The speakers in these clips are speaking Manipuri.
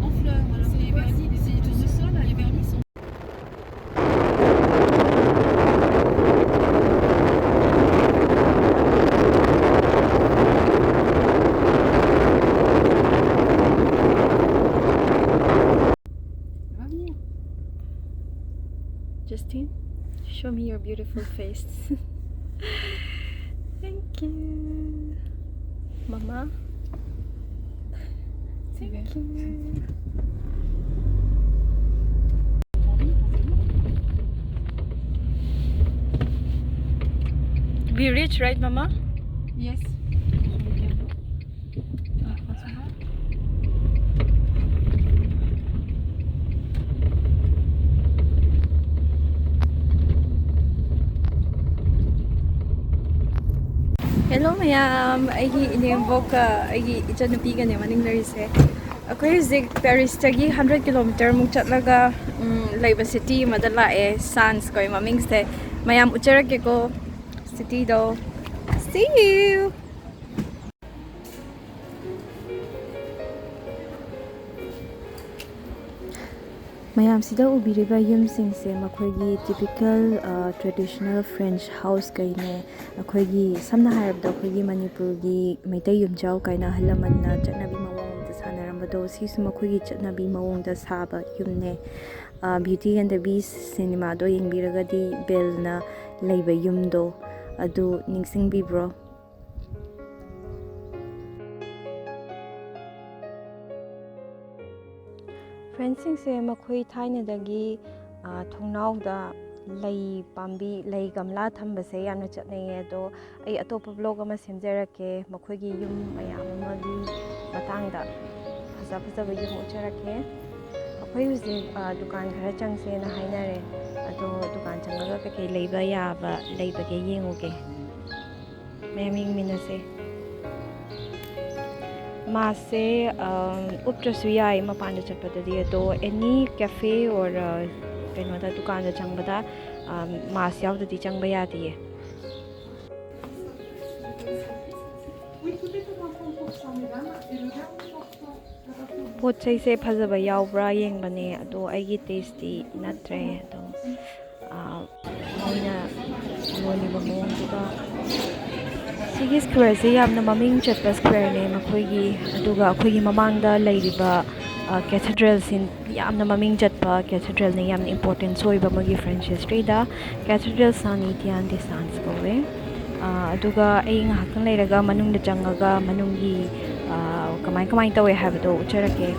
en fleurs. Alors c'est les vernis, les tournesols, les vernis sont. Justine, show me your beautiful face. Thank you. Mama. Thank you. We reach, right, Mama? Yes. Hello mayam, aigi inimbok aigi ichanupi ga ne maning larise. Akoy zig Paris tagi 100 kilometer mung chatlaga laiba city madala e Sens koy maming se mayam ucharak ko city do. See you. mayam sida ubiriba yum singse makhoigi typical traditional French house kaine akhoigi samna harabda akhoigi Manipur gi meitai yumjau kaina halamanna chatnabi mawong da sanarambado sisu makhoigi chatnabi mawong da saba yumne Beauty and the Beast cinema do yengbiragadi belna leiba yumdo adu ningsingbibro. Friends se makhoi thaina dagi thongnau da lei pambi lei gamla thamba se yamna chatnei ado ai atopa vlog ama semjarake makhoi gi yum mayam amagi matangda phaja ba yum ucharake akhoi uji dukan khara changse na hainare ado dukan changaga ke leiba yaba leiba ge yenguge mayaming minase Mase uptrasu yai mapanda chapatadi ado any cafe or kaino da dukan da changbada mas yaudadi changba yadiye. Pot chai se phajaba yaubra yengbane ado aigi tasty natre ado moina loli ba mong duga Sigi square se yamna maming chatpa square ne makhoigi aduga akhoigi mamangda leiriba cathedral sin yamna maming chatpa cathedral ne yamna important soiba magi French history da cathedral san Etienne de Sens cqaure aduga ai ngahakang leiraga manungda changaga manungi kamai tawe habdo ucharake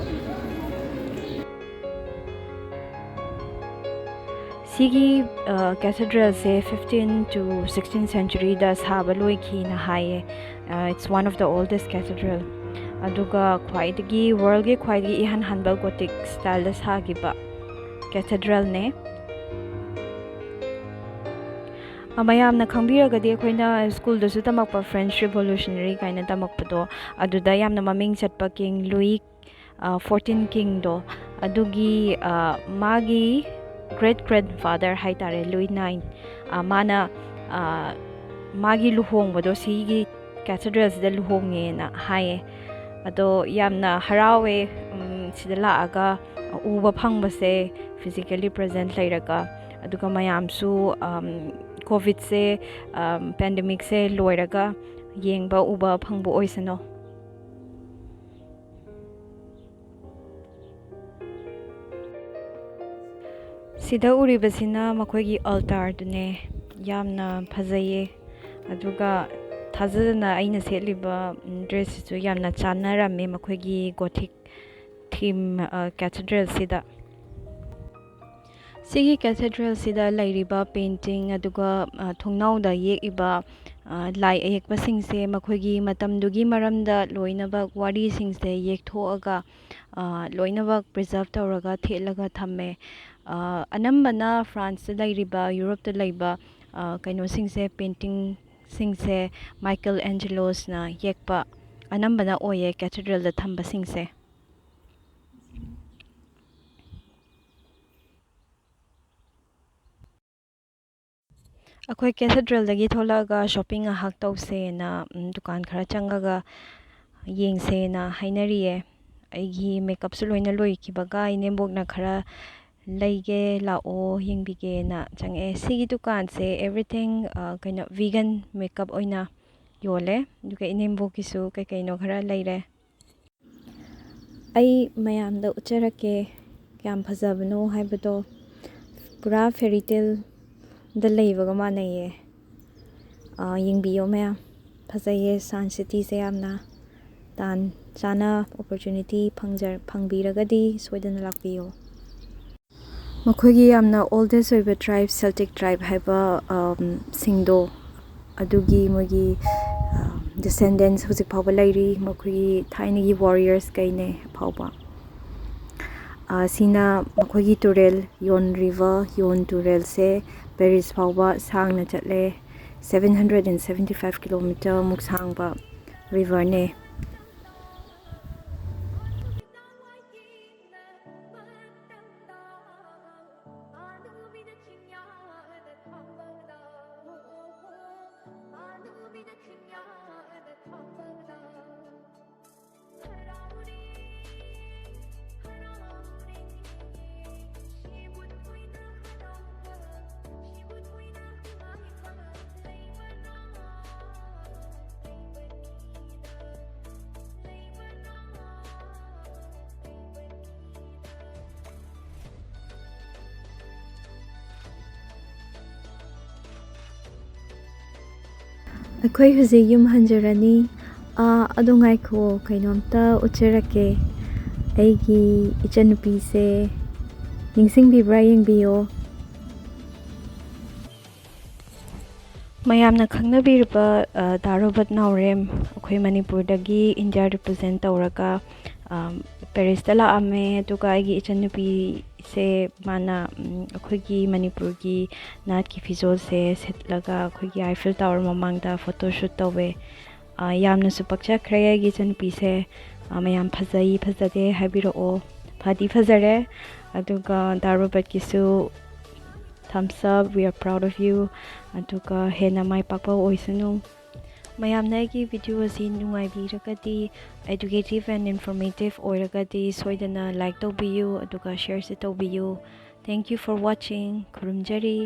Sigi cathedral se 15th to 16th century da saba loi ki na haye it's one of the oldest cathedral aduga khwaidagi world ge khwaidagi ihan hanbal Gothic style da sagiba cathedral ne amayam na khangbiragadi akoina school da su tamakpa French revolutionary kaina tamakpado aduda yamna maming chatpa king Louis 14 king do adugi magi great grandfather haitare Louis 9 mana magi luhong bado sigi cathedral da luhonge na haye ado yamna harawe sidala aga uba phangbase physically present lairaga aduga mayam su covid se pandemic se loiraga yengba uba phangbo oisano Sida uribasina makhoigi altar dune yamna phajaye aduga thajana aina seliba dress su yamna chanarame makhoigi Gothic theme cathedral sida Sigi cathedral sida lairiba painting aduga thongnau da yekiba lai ayekpa singse makhoigi matamdugi maramda loinaba wari singse yekthoaga loinaba preserve tawraga thelaga thamme anambana France da lairiba Europe da laiba kaino singse painting singse Michael Angelos na yekpa anambana oye cathedral da thamba singse Akhoi cathedral dagi tholaga shopping ahak tause na dukan khara changaga yengse na hainariye ꯑꯩꯒꯤ ꯃꯦꯀꯞꯁꯨ ꯂꯣꯏꯅ ꯂꯣꯏꯈꯤꯕꯒ ꯏꯅꯦꯝꯕꯣꯛꯅ ꯈꯔ ꯂꯩꯒꯦ ꯂꯥꯛꯑꯣ ꯌꯦꯡꯕꯤꯒꯦꯅ ꯆꯪꯉꯛꯑꯦ ꯁꯤꯒꯤ ꯗꯨꯀꯥꯟꯁꯦ everything ꯀꯩꯅꯣ vegan makeup ꯑꯣꯏꯅ ꯌꯣꯜꯂꯦ ꯑꯗꯨꯒ ꯏꯅꯦꯝꯕꯣꯛꯀꯤꯁꯨ ꯀꯩꯀꯩꯅꯣ ꯈꯔ ꯂꯩꯔꯦ ꯑꯩ ꯃꯌꯥꯝꯗ ꯎꯠꯆꯔꯛꯀꯦ ꯀꯌꯥꯝ ꯐꯖꯕꯅꯣ ꯍꯥꯏꯕꯗꯣ ꯄꯨꯔꯥ ꯐꯦꯔꯤꯇꯦꯜꯗ ꯂꯩꯕꯒ ꯃꯥꯟꯅꯩꯌꯦ ꯌꯦꯡꯕꯤꯌꯣ ꯃꯌꯥꯝ ꯐꯖꯩꯌꯦ ꯁꯥꯏꯟꯁ ꯁꯤꯇꯤꯁꯦ ꯌꯥꯝꯅ ꯇꯥꯟ ꯆꯥꯅ ꯑꯣꯄꯣꯔꯆꯨꯅꯤꯇꯤ ꯐꯪꯕꯤꯔꯒꯗꯤ ꯁꯣꯏꯗꯅ ꯂꯥꯛꯄꯤꯌꯣ ꯃꯈꯣꯏꯒꯤ ꯌꯥꯝꯅ ꯑꯣꯜꯗꯦꯁ ꯑꯣꯏꯕ ꯇ꯭ꯔꯥꯏꯕ ꯁꯦꯜꯇꯤꯛ ꯇ꯭ꯔꯥꯏꯕ ꯍꯥꯏꯕ ꯁꯤꯡꯗꯣ ꯑꯗꯨꯒꯤ ꯃꯣꯏꯒꯤ ꯗꯤꯁꯦꯟꯗꯦꯟꯁ ꯍꯧꯖꯤꯛ ꯐꯥꯎꯕ ꯂꯩꯔꯤ ꯃꯈꯣꯏꯒꯤ ꯊꯥꯏꯅꯒꯤ ꯋꯥꯔꯤꯌꯔꯁ ꯀꯩꯅꯦ ꯐꯥꯎꯕ ꯁꯤꯅ ꯃꯈꯣꯏꯒꯤ ꯇꯨꯔꯦꯜ ꯌꯣꯟ ꯔꯤꯚꯔ ꯌꯣꯟ ꯇꯨꯔꯦꯜꯁꯦ ꯄꯦꯔꯤꯁ ꯐꯥꯎꯕ ꯁꯥꯡꯅ ꯆꯠꯂꯦ 775 ꯀꯤꯂꯣꯃꯤꯇꯔꯃꯨꯛ ꯁꯥꯡꯕ ꯔꯤꯚꯔꯅꯦ ꯑꯩꯈꯣꯏ ꯍꯧꯖꯤꯛ ꯌꯨꯝ ꯍꯟꯖꯔꯅꯤ ꯑꯗꯣ ꯉꯥꯏꯈꯣ ꯀꯩꯅꯣꯝꯇ ꯎꯠꯆꯔꯛꯀꯦ ꯑꯩꯒꯤ ꯏꯆꯟꯅꯨꯄꯤꯁꯦ ꯅꯤꯡꯁꯤꯡꯕꯤꯕ꯭ꯔꯥ ꯌꯦꯡꯕꯤꯌꯣ ꯃꯌꯥꯝꯅ ꯈꯪꯅꯕꯤꯔꯤꯕ ꯗꯥ ꯔꯣꯕꯔꯠ ꯅꯥꯎꯔꯦꯝ ꯑꯩꯈꯣꯏ ꯃꯅꯤꯄꯨꯔꯗꯒꯤ ꯏꯟꯗꯤꯌꯥ ꯔꯤꯄ꯭ꯔꯖꯦꯟ ꯇꯧꯔꯒ ꯄꯦꯔꯤꯁꯇ ꯂꯥꯛꯑꯝꯃꯦ ꯑꯗꯨꯒ ꯑꯩꯒꯤ ꯏꯆꯟꯅꯨꯄꯤꯁꯦ ꯃꯥꯅ ꯑꯩꯈꯣꯏꯒꯤ ꯃꯅꯤꯄꯨꯔꯒꯤ ꯅꯥꯠꯀꯤ ꯐꯤꯖꯣꯜꯁꯦ ꯁꯦꯠꯂꯒ ꯑꯩꯈꯣꯏꯒꯤ ꯑꯥꯏꯐꯤꯜ ꯇꯥꯋꯔ ꯃꯃꯥꯡꯗ ꯐꯣꯇꯣ ꯁꯨꯠ ꯇꯧꯋꯦ ꯌꯥꯝꯅꯁꯨ ꯄꯛꯆꯈ꯭ꯔꯦ ꯑꯩꯒꯤ ꯏꯆꯟꯅꯨꯄꯤꯁꯦ ꯃꯌꯥꯝ ꯐꯖꯩ ꯐꯖꯗꯦ ꯍꯥꯏꯕꯤꯔꯛꯑꯣ ꯐꯗꯤ ꯐꯖꯔꯦ ꯑꯗꯨꯒ ꯗꯥ ꯔꯣꯕꯔꯠꯀꯤꯁꯨ thumbs up we are proud of you ꯑꯗꯨꯒ ꯍꯦꯟꯅ ꯃꯥꯏ ꯄꯥꯛꯄ ꯑꯣꯏꯁꯅꯨ ꯃꯌꯥꯝꯅ ꯑꯩꯒꯤ ꯚꯤꯗꯤꯑꯣ ꯑꯁꯤ ꯅꯨꯡꯉꯥꯏꯕꯤꯔꯒꯗꯤ educative and informative ꯑꯣꯏꯔꯒꯗꯤ ꯁꯣꯏꯗꯅ ꯂꯥꯏꯛ ꯇꯧꯕꯤꯌꯨ ꯑꯗꯨꯒ ꯁꯤꯌꯔꯁꯨ ꯇꯧꯕꯤꯌꯨ thank you for watching ꯈꯨꯔꯨꯝꯖꯔꯤ